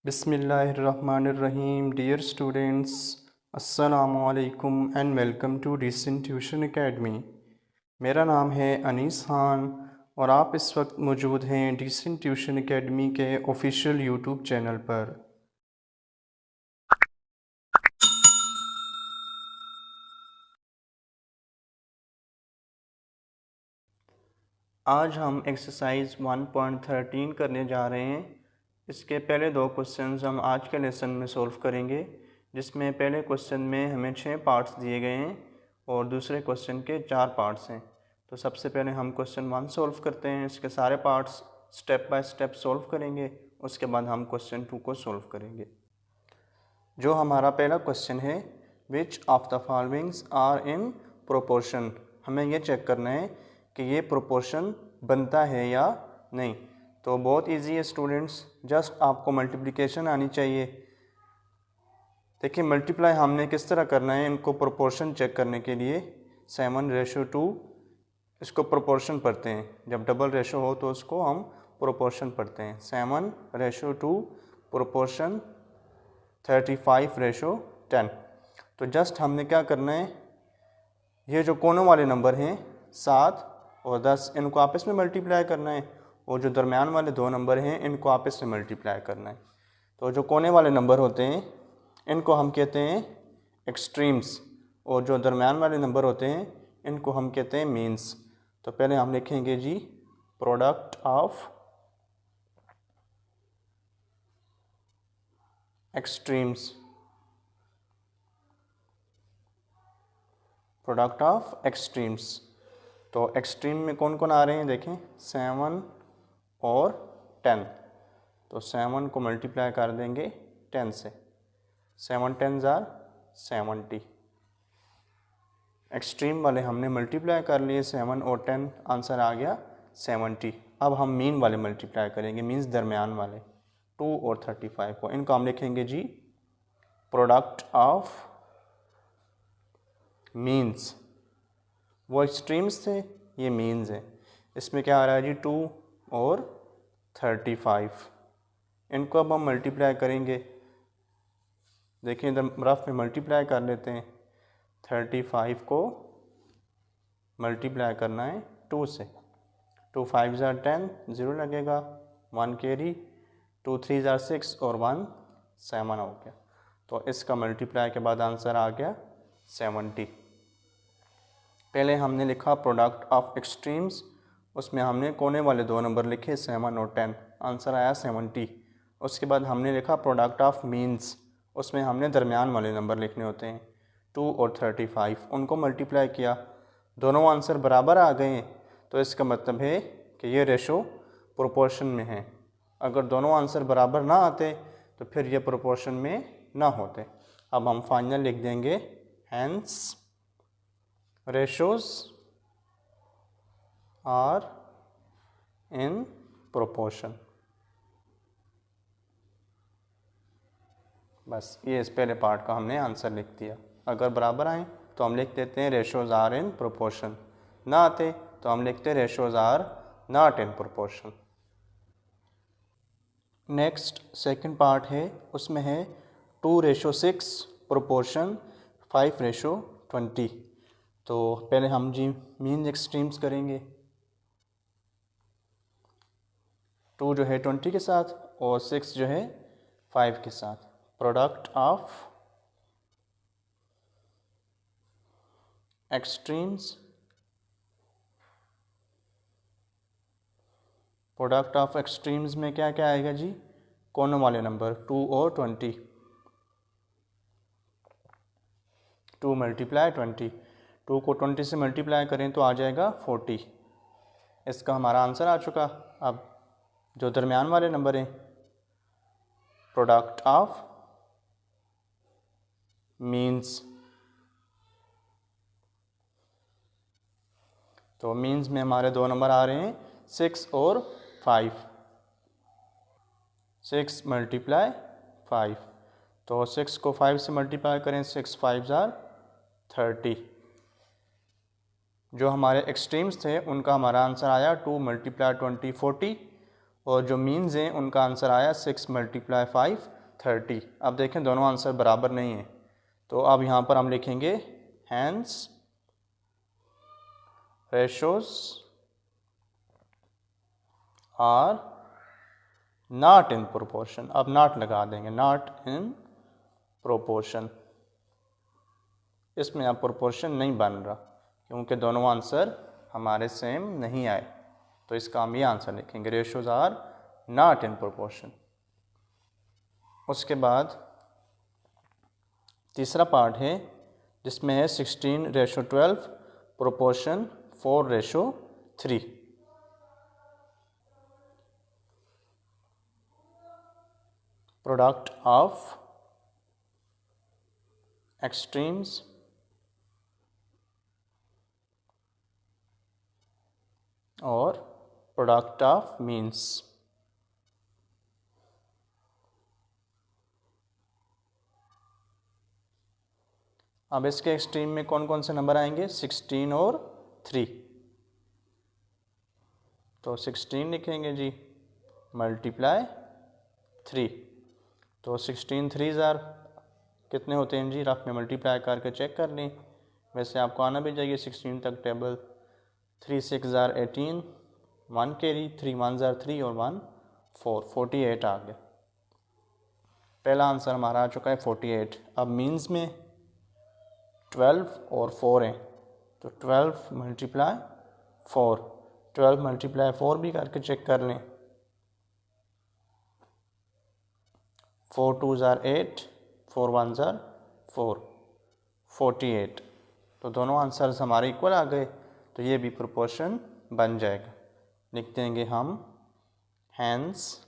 बिस्मिल्लाहिर्रहमानिर्रहीम। Dear students, अस्सलामु अलैकुम and welcome to decent tuition academy. मेरा नाम है अनीस खान और आप इस वक्त मौजूद हैं डिसेंट ट्यूशन एकेडमी के ऑफिशियल यूट्यूब चैनल पर। आज हम एक्सरसाइज 1.13 करने जा रहे हैं। इसके पहले दो क्वेश्चंस हम आज के लेसन में सॉल्व करेंगे, जिसमें पहले क्वेश्चन में हमें 6 पार्ट्स दिए गए हैं और दूसरे क्वेश्चन के 4 पार्ट्स हैं। तो सबसे पहले हम क्वेश्चन 1 सॉल्व करते हैं। इसके सारे parts step by step solve करेंगे, उसके बाद हम क्वेश्चन 2 को सॉल्व करेंगे। जो हमारा पहला क्वेश्चन है, which of the followings are in proportion. हमें ये चेक करना है कि ये प्रोपोर्शन बनता है या नहीं। तो बहुत इजी है स्टूडेंट्स, जस्ट आपको मल्टीप्लिकेशन आनी चाहिए। देखिए मल्टीप्लाई हमने किस तरह करना है इनको प्रोपोर्शन चेक करने के लिए। 7:2 इसको प्रोपोर्शन पढ़ते हैं, जब डबल रेशो हो तो उसको हम प्रोपोर्शन पढ़ते हैं। 7:2 प्रोपोर्शन 35:10। तो जस्ट हमने क्या करना है, ये जो कोनों वाले नंबर हैं 7 और 10, इनको आपस में मल्टीप्लाई करना है, और जो दरमियान वाले दो नंबर हैं इनको आपस में मल्टीप्लाई करना है। तो जो कोने वाले नंबर होते हैं इनको हम कहते हैं एक्सट्रीम्स, और जो दरमियान वाले नंबर होते हैं इनको हम कहते हैं मीन्स। तो पहले हम लिखेंगे जी product of extremes, product of extremes. तो एक्सट्रीम में कौन कौन आ रहे हैं देखें, 7 और 10। तो 7 को मल्टीप्लाई कर देंगे 10 से, 7 10s आर 70। एक्सट्रीम वाले हमने मल्टीप्लाई कर लिए 7 और 10, आंसर आ गया 70। अब हम मीन वाले मल्टीप्लाई करेंगे, मीन्स दरमियान वाले 2 और 35 को। इनको हम लिखेंगे जी प्रोडक्ट ऑफ मीन्स। वो एक्सट्रीम्स थे, ये मीन्स है। इसमें क्या आ रहा है जी 2 और 35। इनको अब हम मल्टीप्लाई करेंगे। देखिए इधर रफ में मल्टीप्लाई कर लेते हैं। 35 को मल्टीप्लाई करना है 2 से, 2 5s are 10, 0 लगेगा, 1 कैरी, 2 3s are 6 और 1 7 हो गया। तो इसका मल्टीप्लाई के बाद आंसर आ गया 70। पहले हमने लिखा प्रोडक्ट ऑफ एक्सट्रीम्स, उसमें हमने कोने वाले दो नंबर लिखे 7 और 10, आंसर आया 70। उसके बाद हमने लिखा प्रोडक्ट ऑफ मीन्स, उसमें हमने दरमियान वाले नंबर लिखने होते हैं 2 और 35, उनको मल्टीप्लाई किया, दोनों आंसर बराबर आ गए हैं। तो इसका मतलब है कि ये रेशो प्रोपोर्शन में है। अगर दोनों आंसर बराबर ना आते तो फिर ये प्रोपोर्शन में ना होते। अब हम फाइनल लिख देंगे hence ratios are in proportion। बस ये इस पहले पार्ट का हमने आंसर लिख दिया। अगर बराबर आए तो हम लिख देते हैं रेशोज आर इन प्रोपोर्शन, ना आते तो हम लिखते हैं ratios are not in proportion. Next second part है, उसमें है 2:6 प्रोपोर्शन 5:20। तो पहले हम जी मीन एक्सट्रीम्स करेंगे। 2 जो है 20 के साथ और 6 जो है 5 के साथ। Product of extremes, product of extremes में क्या क्या आएगा जी, कोनों वाले नंबर 2 और 20, 2 मल्टीप्लाई 20, 2 को 20 से मल्टीप्लाई करें तो आ जाएगा 40। इसका हमारा आंसर आ चुका। अब जो दरमियान वाले नंबर हैं, प्रोडक्ट ऑफ मीन्स, तो मीन्स में हमारे दो नंबर आ रहे हैं 6 और 5, 6 मल्टीप्लाई 5। तो 6 को 5 से मल्टीप्लाई करें, 6 5s are 30। जो हमारे एक्सट्रीम्स थे उनका हमारा आंसर आया 2 मल्टीप्लाई 20 40, और जो मीन्स हैं उनका आंसर आया 6 × 5 30। अब देखें दोनों आंसर बराबर नहीं हैं, तो अब यहाँ पर हम लिखेंगे hence ratios are not in proportion. अब नॉट लगा देंगे, नॉट इन प्रोपोर्शन। इसमें अब प्रोपोर्शन नहीं बन रहा क्योंकि दोनों आंसर हमारे सेम नहीं आए, तो इसका हम ये आंसर लिखेंगे, ratios are not in proportion. उसके बाद तीसरा पार्ट है जिसमें है 16:12 प्रोपोर्शन 4:3। प्रोडक्ट ऑफ एक्सट्रीम्स और प्रोडक्ट ऑफ मीन्स। अब इसके एक्सट्रीम में कौन कौन से नंबर आएंगे, 16 और 3। तो 16 लिखेंगे जी मल्टीप्लाई 3, तो 16 3 ज़ार कितने होते हैं जी, रफ में मल्टीप्लाई करके चेक कर लें। वैसे आपको आना भी चाहिए 16 तक टेबल। 3 6 ज़ार 18, 1 कैरी, 3 1 ज़ार 3 और 1 4, 48 आ गया। पहला आंसर हमारा आ चुका है 48। अब मीन्स में 12 और 4 हैं, तो 12 × 4, 12 × 4 भी करके चेक कर लें। 4 2 ज़ार 8, 4 1 ज़ार 4, 48। तो दोनों आंसर्स हमारे इक्वल आ गए, तो ये भी प्रोपोर्शन बन जाएगा। लिख देंगे हम hence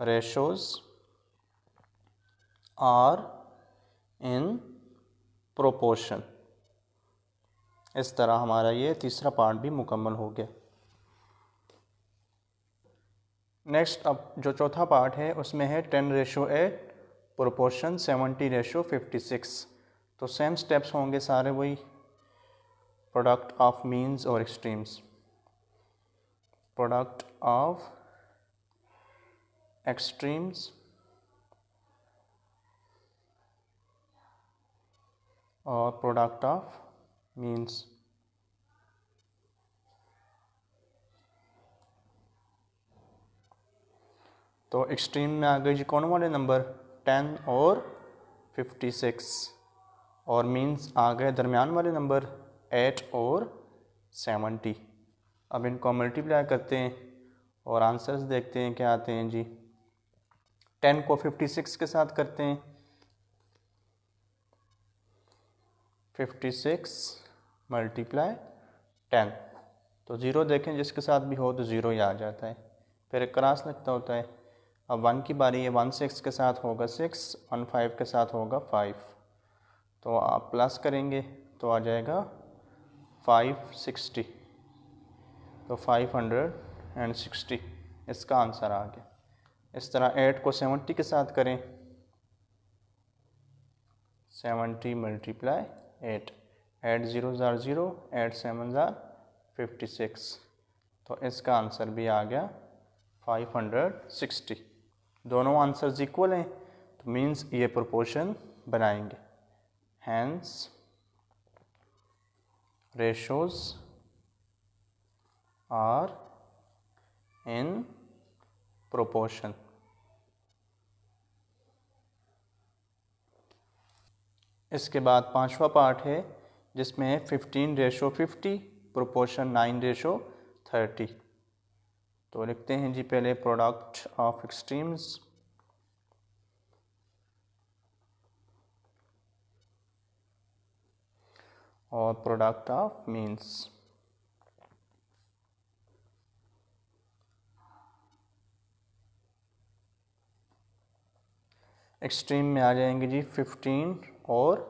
ratios are in proportion. इस तरह हमारा ये तीसरा पार्ट भी मुकम्मल हो गया। नेक्स्ट अब जो चौथा पार्ट है उसमें है 10:8 प्रोपोर्शन 70:56। तो सेम स्टेप्स होंगे सारे वही, प्रोडक्ट ऑफ मीन्स और एक्सट्रीम्स। प्रोडक्ट ऑफ एक्सट्रीम्स और प्रोडक्ट ऑफ मीन्स। तो एक्सट्रीम में आ गए जी कौन वाले नंबर, 10 और 56, और मीन्स आ गए दरमियान वाले नंबर 8 और 70। अब इनको मल्टीप्लाई करते हैं और आंसर्स देखते हैं क्या आते हैं जी। 10 को 56 के साथ करते हैं, 56 × 10, तो ज़ीरो देखें जिसके साथ भी हो तो ज़ीरो ही आ जाता है, फिर एक क्रॉस लगता होता है। अब 1 की बारी है, 1 6 के साथ होगा 6, 1 5 के साथ होगा 5, तो आप प्लस करेंगे तो आ जाएगा 560, तो 560 इसका आंसर आ गया। इस तरह 8 को 70 के साथ करें, 70 × 8, 8 0 ज़ार 0, 8 7 ज़ार 56, तो इसका आंसर भी आ गया 560। दोनों आंसर्स इक्वल हैं, तो मीन्स ये प्रोपोर्शन बनाएंगे। Hence ratios are in proportion. इसके बाद पांचवा पार्ट है जिसमें है 15:50 प्रोपोर्शन 9:30। तो लिखते हैं जी पहले प्रोडक्ट ऑफ एक्सट्रीम्स और प्रोडक्ट ऑफ मीन्स। एक्सट्रीम में आ जाएंगे जी 15 और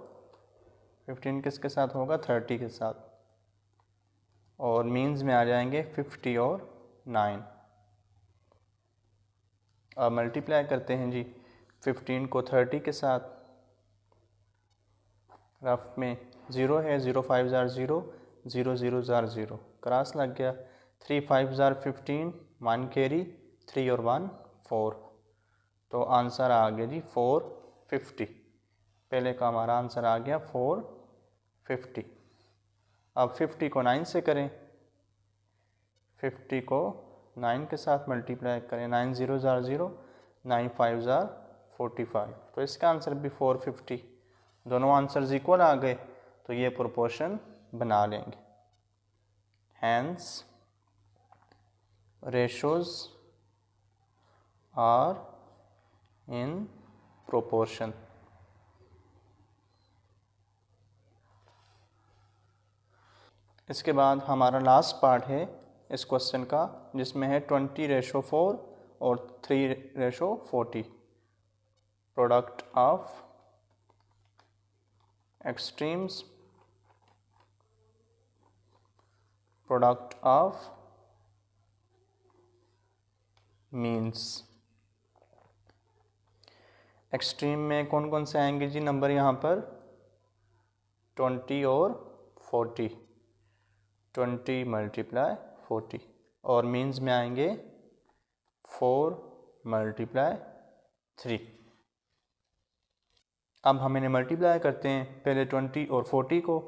15 किसके साथ होगा, 30 के साथ, और मीन्स में आ जाएंगे 50 और 9। अब मल्टीप्लाई करते हैं जी 15 को 30 के साथ, रफ में 0 है, 0 5 ज़ार 0, 0 0 ज़ार 0, क्रॉस लग गया। 3 5 ज़ार 15, 1 कैरी, 3 और 1 4, तो आंसर आ गया जी 450। पहले का हमारा आंसर आ गया 450। अब 50 को 9 से करें, 50 को 9 के साथ मल्टीप्लाई करें, 9 0 जार 0, 9 5 जार 45, तो इसका आंसर भी 450। दोनों आंसर्स इक्वल आ गए, तो ये प्रोपोर्शन बना लेंगे। Hence ratios are in proportion. इसके बाद हमारा लास्ट पार्ट है इस क्वेश्चन का, जिसमें है 20:4 और 3:40, product of extremes, product of means. Extreme में कौन कौन से आएंगे जी नंबर यहाँ पर? 20 और 40, 20 × 40, और मीन्स में आएंगे 4 × 3। अब हम इन्हें मल्टीप्लाई करते हैं, पहले 20 और 40 को,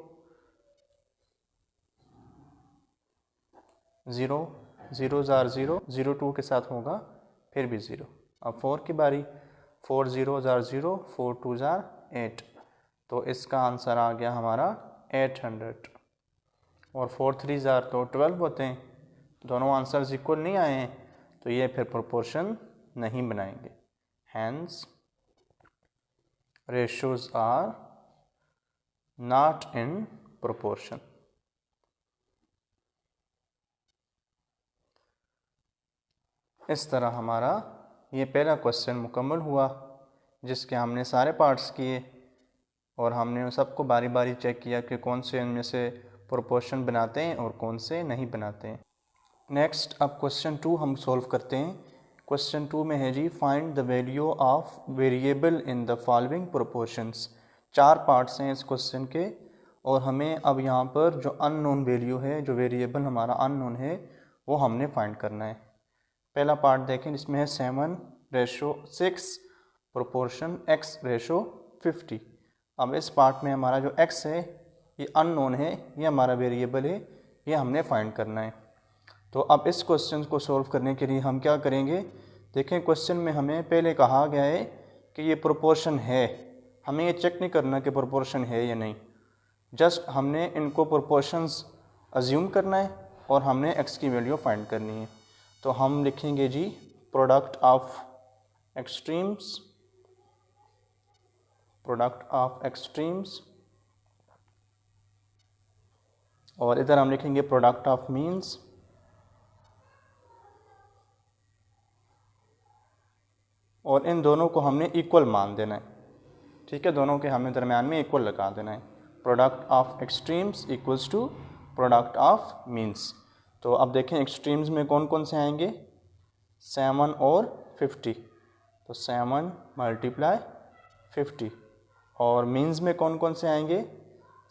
0 0 जार 0, 0 2 के साथ होगा, फिर भी 0। अब 4 की बारी, 4 0 जार 0, 4 2 जार 8, तो इसका आंसर आ गया हमारा 800। और 4 3 जार तो 12 होते हैं, दोनों आंसर्स इक्वल नहीं आए हैं, तो ये फिर प्रोपोर्शन नहीं बनाएंगे। Hence ratios are not in proportion. इस तरह हमारा ये पहला क्वेश्चन मुकम्मल हुआ, जिसके हमने सारे पार्ट्स किए और हमने सबको बारी बारी चेक किया कि कौन से इनमें से प्रोपोर्शन बनाते हैं और कौन से नहीं बनाते हैं। नेक्स्ट अब क्वेश्चन 2 हम सॉल्व करते हैं। क्वेश्चन 2 में है जी find the value of variable in the following proportions. 4 parts हैं इस क्वेश्चन के, और हमें अब यहाँ पर जो अननोन वैल्यू है, जो वेरिएबल हमारा अननोन है, वो हमने फाइंड करना है। पहला पार्ट देखें, जिसमें है 7:6 प्रोपोर्शन x:50। अब इस पार्ट में हमारा जो x है ये अननोन है, ये हमारा वेरिएबल है, ये हमने फाइंड करना है। तो अब इस क्वेश्चन को सॉल्व करने के लिए हम क्या करेंगे? देखें, क्वेश्चन में हमें पहले कहा गया है कि ये प्रोपोर्शन है, हमें ये चेक नहीं करना कि प्रोपोर्शन है या नहीं, जस्ट हमने इनको प्रोपोर्शंस अज्यूम करना है और हमने x की वैल्यू फाइंड करनी है। तो हम लिखेंगे जी product of extremes, product of extremes, और इधर हम लिखेंगे प्रोडक्ट ऑफ मीन्स, और इन दोनों को हमने इक्वल मान देना है। ठीक है, दोनों के हमें दरम्यान में इक्वल लगा देना है। Product of extremes equals to product of means. तो अब देखें एक्सट्रीम्स में कौन कौन से आएंगे? 7 और 50, तो 7 × 50, और मीन्स में कौन कौन से आएंगे?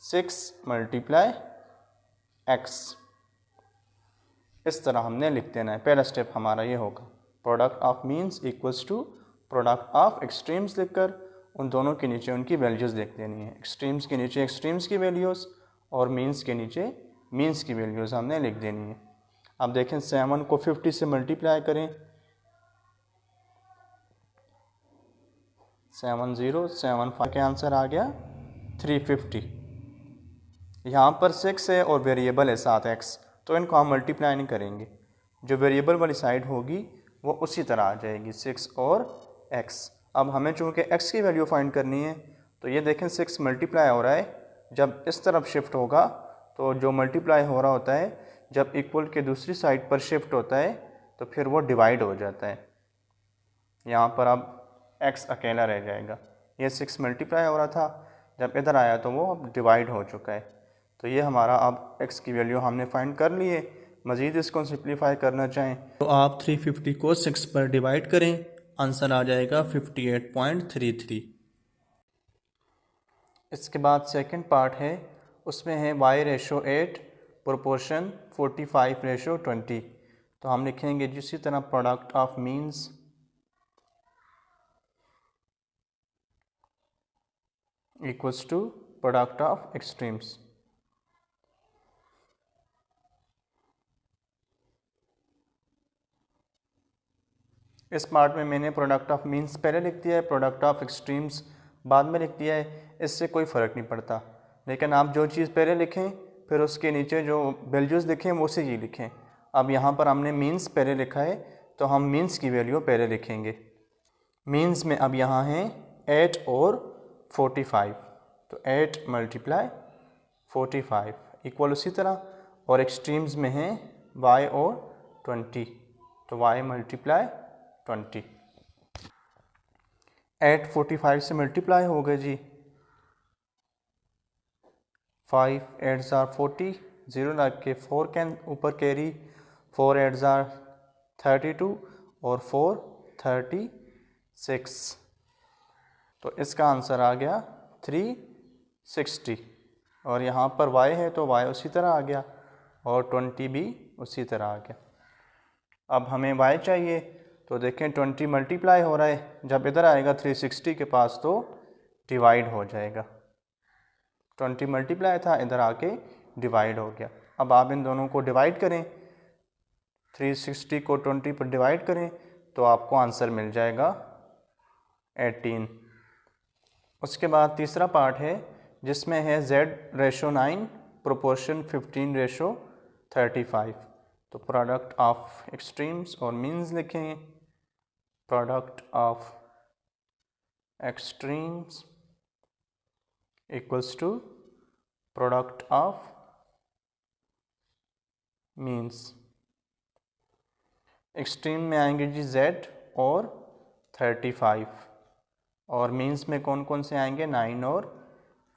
6 × x। इस तरह हमने लिख देना है। पहला स्टेप हमारा ये होगा, product of means equals to product of extremes लिखकर उन दोनों के नीचे उनकी वैल्यूज़ लिख देनी है। एक्सट्रीम्स के नीचे एक्सट्रीम्स की वैल्यूज़ और मीन्स के नीचे मीन्स की वैल्यूज़ हमने लिख देनी है। अब देखें 7 को 50 से मल्टीप्लाई करें, 7 0 7 5 के आंसर आ गया 350। यहाँ पर 6 है और वेरिएबल है 7x, तो इनको हम मल्टीप्लाई नहीं करेंगे, जो वेरिएबल वाली साइड होगी वो उसी तरह आ जाएगी 6 और x। अब हमें चूँकि x की वैल्यू फाइंड करनी है, तो ये देखें 6 मल्टीप्लाई हो रहा है, जब इस तरफ शिफ्ट होगा तो जो मल्टीप्लाई हो रहा होता है जब इक्वल के दूसरी साइड पर शिफ्ट होता है तो फिर वो डिवाइड हो जाता है। यहाँ पर अब x अकेला रह जाएगा। ये 6 मल्टीप्लाई हो रहा था, जब इधर आया तो वो अब डिवाइड हो चुका है। तो ये हमारा अब x की वैल्यू हमने फाइंड कर ली है। मज़ीद इसको सिंप्लीफाई करना चाहें तो आप 350 को 6 पर डिवाइड करें, आंसर आ जाएगा 58.33। इसके बाद सेकंड पार्ट है, उसमें है y:8 प्रोपोर्शन 45:20। तो हम लिखेंगे जिसी तरह product of means equals to product of extremes. इस पार्ट में मैंने प्रोडक्ट ऑफ मीन्स पहले लिख दिया है, प्रोडक्ट ऑफ एक्सट्रीम्स बाद में लिख दिया है। इससे कोई फ़र्क नहीं पड़ता, लेकिन आप जो चीज़ पहले लिखें फिर उसके नीचे जो वैल्यूज़ लिखें वो से ही लिखें। अब यहाँ पर हमने मीन्स पहले लिखा है तो हम मीन्स की वैल्यू पहले लिखेंगे। मीन्स में अब यहाँ हैं 8 और 45, तो 8 × 45 इक्वल उसी तरह, और एक्सट्रीम्स में हैं y और 20, तो y × 20। 8 45 से मल्टीप्लाई हो गए जी, 5 8 40, 0 लग के 4 के ऊपर कैरी, 4 8 32 और 4 36, तो इसका आंसर आ गया 360। और यहाँ पर y है तो y उसी तरह आ गया और 20 भी उसी तरह आ गया। अब हमें y चाहिए, तो देखें 20 मल्टीप्लाई हो रहा है, जब इधर आएगा 360 के पास तो डिवाइड हो जाएगा। 20 मल्टीप्लाई था, इधर आके डिवाइड हो गया। अब आप इन दोनों को डिवाइड करें, 360 को 20 पर डिवाइड करें तो आपको आंसर मिल जाएगा 18। उसके बाद तीसरा पार्ट है जिसमें है Z/9 प्रोपोर्शन 15/35। तो प्रोडक्ट ऑफ एक्सट्रीम्स और मीन्स लिखें, product of extremes equals to product of means. Extreme में आएंगे जी Z और 35, और मीन्स में कौन कौन से आएंगे 9 और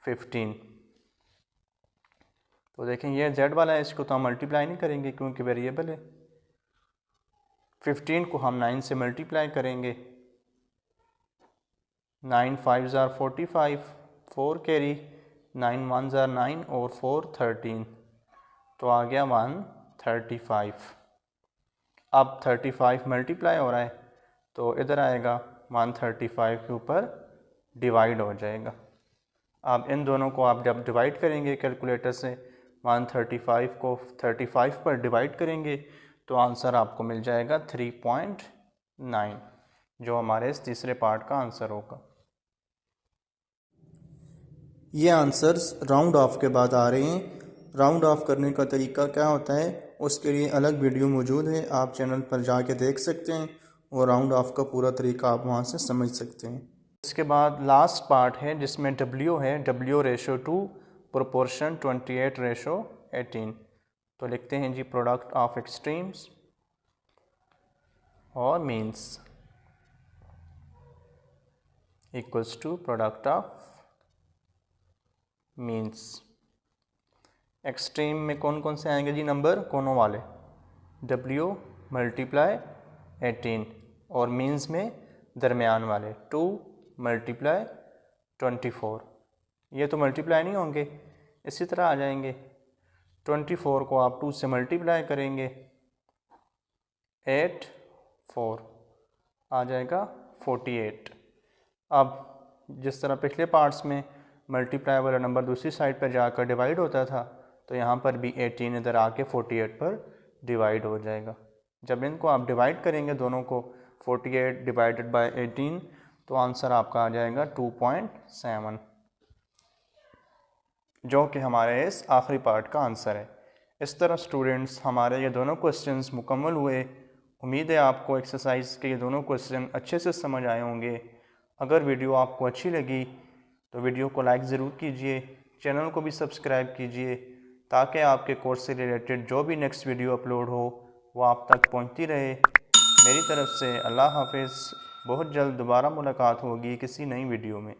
15। तो देखें ये Z वाला है, इसको तो हम मल्टीप्लाई नहीं करेंगे क्योंकि वेरिएबल है। 15 को हम 9 से मल्टीप्लाई करेंगे, 9 5 45, 4 कैरी, 9 1 9 और 4 13, तो आ गया 135। अब 35 मल्टीप्लाई हो रहा है तो इधर आएगा 135 के ऊपर डिवाइड हो जाएगा। अब इन दोनों को आप जब डिवाइड करेंगे कैलकुलेटर से, 135 को 35 पर डिवाइड करेंगे तो आंसर आपको मिल जाएगा 3.9, जो हमारे इस तीसरे पार्ट का आंसर होगा। ये आंसर्स राउंड ऑफ के बाद आ रहे हैं। राउंड ऑफ करने का तरीका क्या होता है उसके लिए अलग वीडियो मौजूद है, आप चैनल पर जाके देख सकते हैं और राउंड ऑफ का पूरा तरीका आप वहाँ से समझ सकते हैं। इसके बाद लास्ट पार्ट है जिसमें W है, W/2 प्रोपोर्शन 28/18। तो लिखते हैं जी प्रोडक्ट ऑफ एक्सट्रीम्स और means equals to product of means. Extreme में कौन कौन से आएंगे जी नंबर, कोनों वाले, W × 18, और मीन्स में दरमियान वाले 2 × 24। ये तो मल्टीप्लाई नहीं होंगे, इसी तरह आ जाएंगे। 24 को आप 2 से मल्टीप्लाई करेंगे, 8 4 आ जाएगा 48। अब जिस तरह पिछले पार्ट्स में मल्टीप्लाई वाला नंबर दूसरी साइड पर जाकर डिवाइड होता था, तो यहाँ पर भी 18 इधर आके 48 पर डिवाइड हो जाएगा। जब इनको आप डिवाइड करेंगे दोनों को, 48 डिवाइडेड बाय 18, तो आंसर आपका आ जाएगा 2.7, जो कि हमारे इस आखिरी पार्ट का आंसर है। इस तरह स्टूडेंट्स हमारे ये दोनों क्वेश्चंस मुकम्मल हुए। उम्मीद है आपको एक्सरसाइज के ये दोनों क्वेश्चन अच्छे से समझ आए होंगे। अगर वीडियो आपको अच्छी लगी तो वीडियो को लाइक ज़रूर कीजिए, चैनल को भी सब्सक्राइब कीजिए, ताकि आपके कोर्स से रिलेटेड जो भी नेक्स्ट वीडियो अपलोड हो वो आप तक पहुंचती रहे। मेरी तरफ से अल्लाह हाफिज़। बहुत जल्द दोबारा मुलाकात होगी किसी नई वीडियो में।